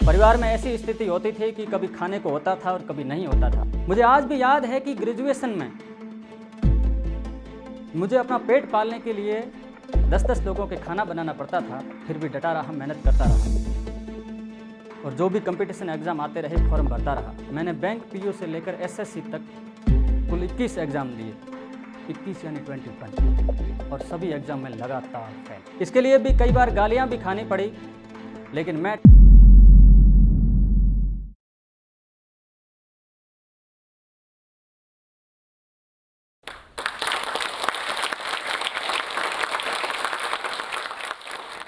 परिवार में ऐसी स्थिति होती थी कि कभी खाने को होता था और कभी नहीं होता था। मुझे आज भी याद है कि ग्रेजुएशन में मुझे अपना पेट पालने के लिए 10-10 लोगों के खाना बनाना पड़ता था, फिर भी डटा रहा, मेहनत करता रहा और जो भी कंपटीशन एग्ज़ाम आते रहे फॉर्म भरता रहा। मैंने बैंक पीओ से लेकर एसएससी तक कुल 21 एग्ज़ाम दिए, 21 यानी 21, और सभी एग्ज़ाम में लगातार फेल। इसके लिए भी कई बार गालियाँ भी खानी पड़ी, लेकिन मैं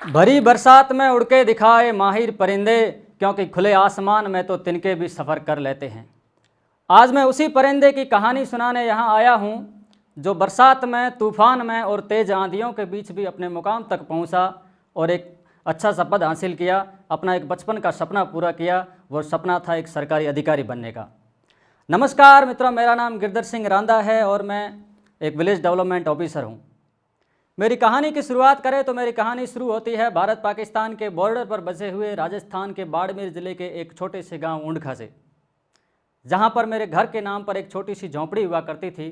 भरी बरसात में उड़ के दिखाए माहिर परिंदे, क्योंकि खुले आसमान में तो तिनके भी सफ़र कर लेते हैं। आज मैं उसी परिंदे की कहानी सुनाने यहाँ आया हूँ जो बरसात में, तूफान में और तेज़ आंधियों के बीच भी अपने मुकाम तक पहुँचा और एक अच्छा सा पद हासिल किया, अपना एक बचपन का सपना पूरा किया। वो सपना था एक सरकारी अधिकारी बनने का। नमस्कार मित्रों, मेरा नाम गिरधर सिंह रांदा है और मैं एक विलेज डेवलपमेंट ऑफिसर हूँ। मेरी कहानी की शुरुआत करें तो मेरी कहानी शुरू होती है भारत पाकिस्तान के बॉर्डर पर बसे हुए राजस्थान के बाड़मेर ज़िले के एक छोटे से गांव ऊंडखा से, जहां पर मेरे घर के नाम पर एक छोटी सी झोंपड़ी हुआ करती थी।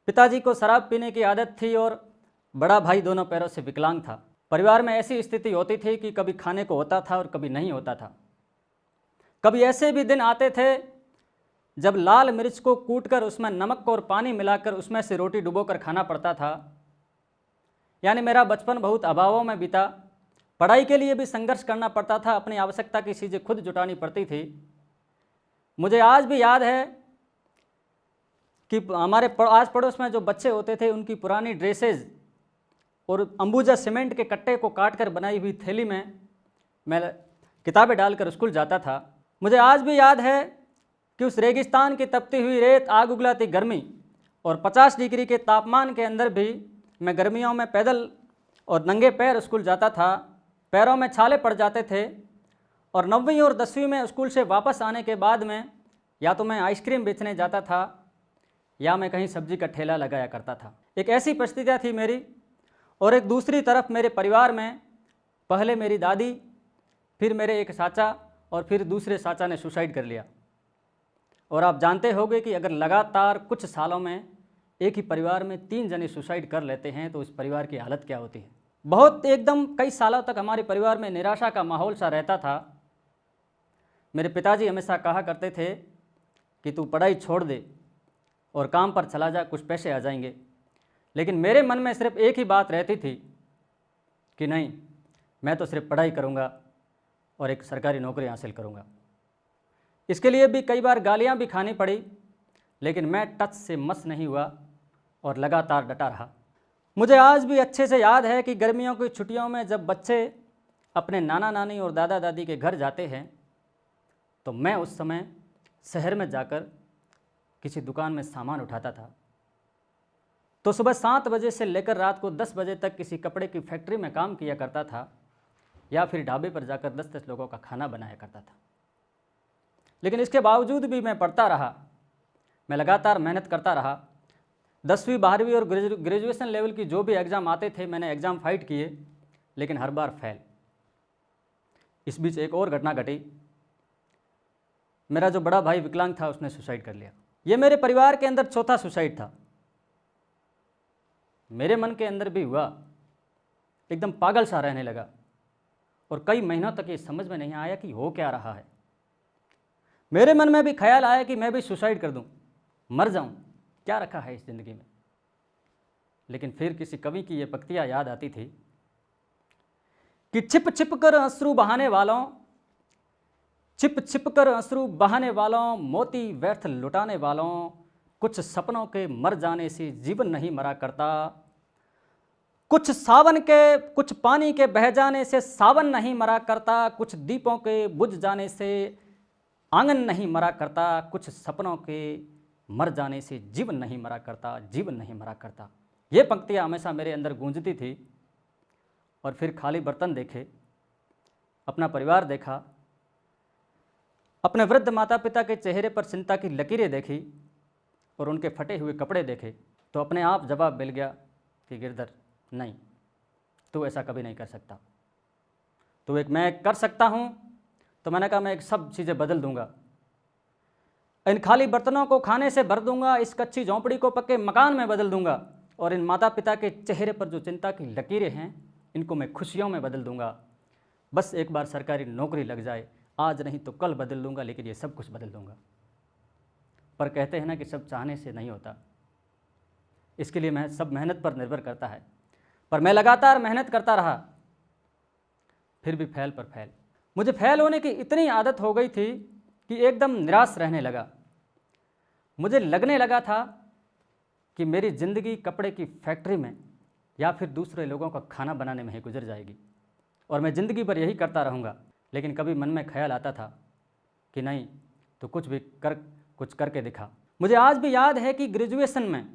पिताजी को शराब पीने की आदत थी और बड़ा भाई दोनों पैरों से विकलांग था। परिवार में ऐसी स्थिति होती थी कि कभी खाने को होता था और कभी नहीं होता था। कभी ऐसे भी दिन आते थे जब लाल मिर्च को कूटकर उसमें नमक और पानी मिलाकर उसमें से रोटी डुबोकर खाना पड़ता था। यानी मेरा बचपन बहुत अभावों में बीता। पढ़ाई के लिए भी संघर्ष करना पड़ता था, अपनी आवश्यकता की चीज़ें खुद जुटानी पड़ती थी। मुझे आज भी याद है कि हमारे आस पड़ोस में जो बच्चे होते थे उनकी पुरानी ड्रेसेज और अंबुजा सीमेंट के कट्टे को काटकर बनाई हुई थैली में मैं किताबें डालकर स्कूल जाता था। मुझे आज भी याद है कि उस रेगिस्तान की तपती हुई रेत, आग उगलाती गर्मी और 50 डिग्री के तापमान के अंदर भी मैं गर्मियों में पैदल और नंगे पैर स्कूल जाता था। पैरों में छाले पड़ जाते थे और 9वीं और 10वीं में स्कूल से वापस आने के बाद में या तो मैं आइसक्रीम बेचने जाता था या मैं कहीं सब्जी का ठेला लगाया करता था। एक ऐसी परिस्थितियाँ थी मेरी। और एक दूसरी तरफ मेरे परिवार में पहले मेरी दादी, फिर मेरे एक चाचा और फिर दूसरे चाचा ने सुसाइड कर लिया। और आप जानते होंगे कि अगर लगातार कुछ सालों में एक ही परिवार में 3 जने सुसाइड कर लेते हैं तो उस परिवार की हालत क्या होती है। बहुत एकदम कई सालों तक हमारे परिवार में निराशा का माहौल सा रहता था। मेरे पिताजी हमेशा कहा करते थे कि तू पढ़ाई छोड़ दे और काम पर चला जा, कुछ पैसे आ जाएंगे। लेकिन मेरे मन में सिर्फ एक ही बात रहती थी कि नहीं, मैं तो सिर्फ पढ़ाई करूँगा और एक सरकारी नौकरी हासिल करूँगा। इसके लिए भी कई बार गालियाँ भी खानी पड़ी, लेकिन मैं टच से मस नहीं हुआ और लगातार डटा रहा। मुझे आज भी अच्छे से याद है कि गर्मियों की छुट्टियों में जब बच्चे अपने नाना नानी और दादा दादी के घर जाते हैं तो मैं उस समय शहर में जाकर किसी दुकान में सामान उठाता था। तो सुबह 7 बजे से लेकर रात को 10 बजे तक किसी कपड़े की फैक्ट्री में काम किया करता था या फिर ढाबे पर जाकर 10-10 लोगों का खाना बनाया करता था। लेकिन इसके बावजूद भी मैं पढ़ता रहा, मैं लगातार मेहनत करता रहा। 10वीं 12वीं और ग्रेजुएशन लेवल की जो भी एग्ज़ाम आते थे मैंने एग्ज़ाम फाइट किए, लेकिन हर बार फेल। इस बीच एक और घटना घटी। मेरा जो बड़ा भाई विकलांग था उसने सुसाइड कर लिया। ये मेरे परिवार के अंदर चौथा सुसाइड था। मेरे मन के अंदर भी हुआ, एकदम पागल सा रहने लगा और कई महीनों तक ये समझ में नहीं आया कि हो क्या रहा है। मेरे मन में भी ख्याल आया कि मैं भी सुसाइड कर दूं, मर जाऊं, क्या रखा है इस ज़िंदगी में। लेकिन फिर किसी कवि की ये पंक्तियाँ याद आती थी कि छिप छिप कर अश्रु बहाने वालों, छिप छिप कर अश्रु बहाने वालों, मोती व्यर्थ लुटाने वालों, कुछ सपनों के मर जाने से जीवन नहीं मरा करता, कुछ सावन के, कुछ पानी के बह जाने से सावन नहीं मरा करता, कुछ दीपों के बुझ जाने से आंगन नहीं मरा करता, कुछ सपनों के मर जाने से जीवन नहीं मरा करता, जीवन नहीं मरा करता। ये पंक्तियाँ हमेशा मेरे अंदर गूंजती थी। और फिर खाली बर्तन देखे, अपना परिवार देखा, अपने वृद्ध माता पिता के चेहरे पर चिंता की लकीरें देखी और उनके फटे हुए कपड़े देखे तो अपने आप जवाब मिल गया कि गिरधर नहीं, तू ऐसा कभी नहीं कर सकता। तो एक मैं कर सकता हूँ तो मैंने कहा मैं सब चीज़ें बदल दूंगा, इन खाली बर्तनों को खाने से भर दूंगा, इस कच्ची झोंपड़ी को पक्के मकान में बदल दूंगा, और इन माता पिता के चेहरे पर जो चिंता की लकीरें हैं इनको मैं खुशियों में बदल दूंगा। बस एक बार सरकारी नौकरी लग जाए, आज नहीं तो कल बदल दूंगा, लेकिन ये सब कुछ बदल दूंगा। पर कहते हैं ना कि सब चाहने से नहीं होता, इसके लिए मैं सब मेहनत पर निर्भर करता है। पर मैं लगातार मेहनत करता रहा, फिर भी फेल पर फेल। मुझे फेल होने की इतनी आदत हो गई थी कि एकदम निराश रहने लगा। मुझे लगने लगा था कि मेरी ज़िंदगी कपड़े की फैक्ट्री में या फिर दूसरे लोगों का खाना बनाने में ही गुजर जाएगी और मैं ज़िंदगी भर यही करता रहूँगा। लेकिन कभी मन में ख्याल आता था कि नहीं, तो कुछ करके दिखा। मुझे आज भी याद है कि ग्रेजुएशन में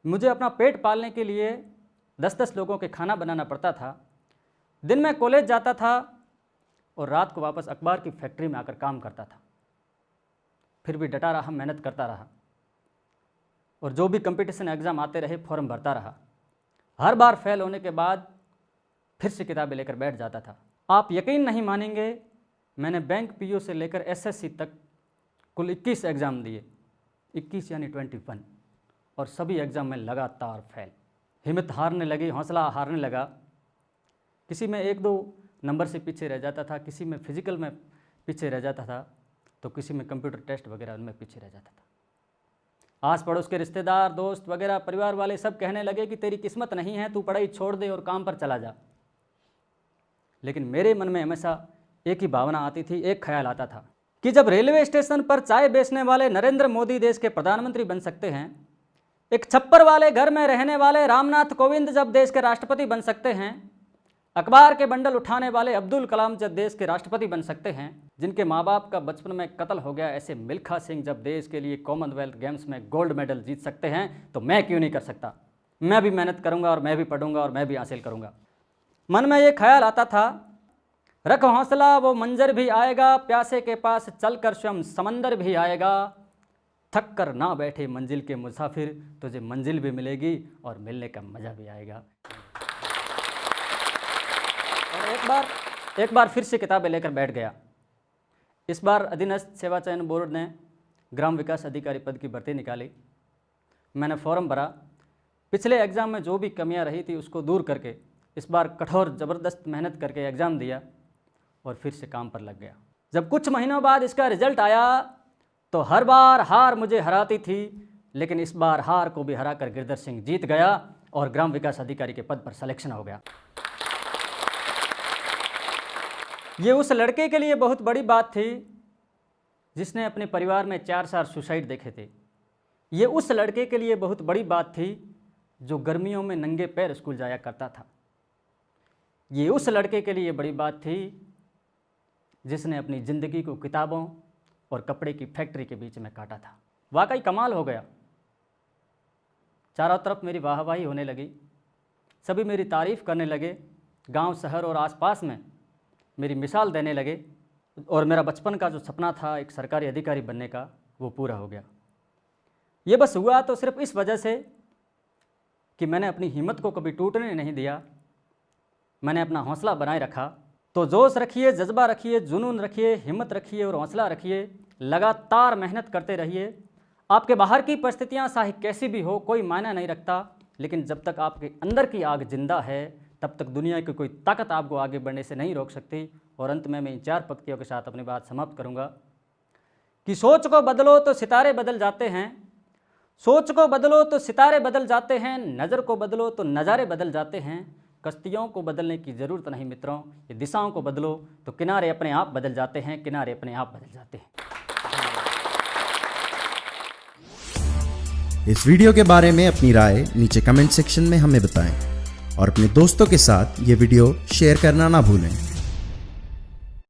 मुझे अपना पेट पालने के लिए 10-10 लोगों के खाना बनाना पड़ता था। दिन में कॉलेज जाता था और रात को वापस अखबार की फैक्ट्री में आकर काम करता था। फिर भी डटा रहा, मेहनत करता रहा और जो भी कंपटीशन एग्ज़ाम आते रहे फॉर्म भरता रहा। हर बार फेल होने के बाद फिर से किताबें लेकर बैठ जाता था। आप यकीन नहीं मानेंगे, मैंने बैंक पीओ से लेकर एसएससी तक कुल 21 एग्ज़ाम दिए, 21 यानी 21, और सभी एग्ज़ाम में लगातार फेल। हिम्मत हारने लगी, हौसला हारने लगा। किसी में 1-2 नंबर से पीछे रह जाता था, किसी में फिजिकल में पीछे रह जाता था, तो किसी में कंप्यूटर टेस्ट वगैरह उनमें पीछे रह जाता था। आस पड़ोस के रिश्तेदार, दोस्त वगैरह, परिवार वाले सब कहने लगे कि तेरी किस्मत नहीं है, तू पढ़ाई छोड़ दे और काम पर चला जा। लेकिन मेरे मन में हमेशा एक ही भावना आती थी, एक ख्याल आता था कि जब रेलवे स्टेशन पर चाय बेचने वाले नरेंद्र मोदी देश के प्रधानमंत्री बन सकते हैं, एक छप्पर वाले घर में रहने वाले रामनाथ कोविंद जब देश के राष्ट्रपति बन सकते हैं, अखबार के बंडल उठाने वाले अब्दुल कलाम जब देश के राष्ट्रपति बन सकते हैं, जिनके माँ बाप का बचपन में कत्ल हो गया ऐसे मिल्खा सिंह जब देश के लिए कॉमनवेल्थ गेम्स में गोल्ड मेडल जीत सकते हैं, तो मैं क्यों नहीं कर सकता। मैं भी मेहनत करूँगा और मैं भी पढ़ूंगा और मैं भी हासिल करूँगा। मन में ये ख्याल आता था, रख हौसला वो मंजर भी आएगा, प्यासे के पास चलकर स्वयं समंदर भी आएगा, थक कर ना बैठे मंजिल के मुसाफिर, तुझे मंजिल भी मिलेगी और मिलने का मज़ा भी आएगा। और एक बार फिर से किताबें लेकर बैठ गया। इस बार अधीनस्थ सेवा चयन बोर्ड ने ग्राम विकास अधिकारी पद की भर्ती निकाली। मैंने फॉर्म भरा। पिछले एग्ज़ाम में जो भी कमियां रही थी उसको दूर करके इस बार कठोर ज़बरदस्त मेहनत करके एग्ज़ाम दिया और फिर से काम पर लग गया। जब कुछ महीनों बाद इसका रिजल्ट आया तो हर बार हार मुझे हराती थी, लेकिन इस बार हार को भी हराकर गिरधर सिंह जीत गया और ग्राम विकास अधिकारी के पद पर सिलेक्शन हो गया। ये उस लड़के के लिए बहुत बड़ी बात थी जिसने अपने परिवार में 4 सुसाइड देखे थे। ये उस लड़के के लिए बहुत बड़ी बात थी जो गर्मियों में नंगे पैर स्कूल जाया करता था। ये उस लड़के के लिए बड़ी बात थी जिसने अपनी ज़िंदगी को किताबों और कपड़े की फैक्ट्री के बीच में काटा था। वाकई कमाल हो गया। चारों तरफ मेरी वाहवाही होने लगी, सभी मेरी तारीफ़ करने लगे, गांव, शहर और आसपास में मेरी मिसाल देने लगे और मेरा बचपन का जो सपना था एक सरकारी अधिकारी बनने का, वो पूरा हो गया। ये बस हुआ तो सिर्फ इस वजह से कि मैंने अपनी हिम्मत को कभी टूटने नहीं दिया, मैंने अपना हौसला बनाए रखा। तो जोश रखिए, जज्बा रखिए, जुनून रखिए, हिम्मत रखिए और हौसला रखिए, लगातार मेहनत करते रहिए। आपके बाहर की परिस्थितियाँ चाहे कैसी भी हो, कोई मायना नहीं रखता, लेकिन जब तक आपके अंदर की आग जिंदा है तब तक दुनिया की कोई ताकत आपको आगे बढ़ने से नहीं रोक सकती। और अंत में मैं इन 4 पंक्तियों के साथ अपनी बात समाप्त करूंगा कि सोच को बदलो तो सितारे बदल जाते हैं, सोच को बदलो तो सितारे बदल जाते हैं, नज़र को बदलो तो नज़ारे बदल जाते हैं। कश्तियों को बदलने की ज़रूरत नहीं मित्रों, ये दिशाओं को बदलो तो किनारे अपने आप बदल जाते हैं, किनारे अपने आप बदल जाते हैं। इस वीडियो के बारे में अपनी राय नीचे कमेंट सेक्शन में हमें बताएं और अपने दोस्तों के साथ ये वीडियो शेयर करना ना भूलें।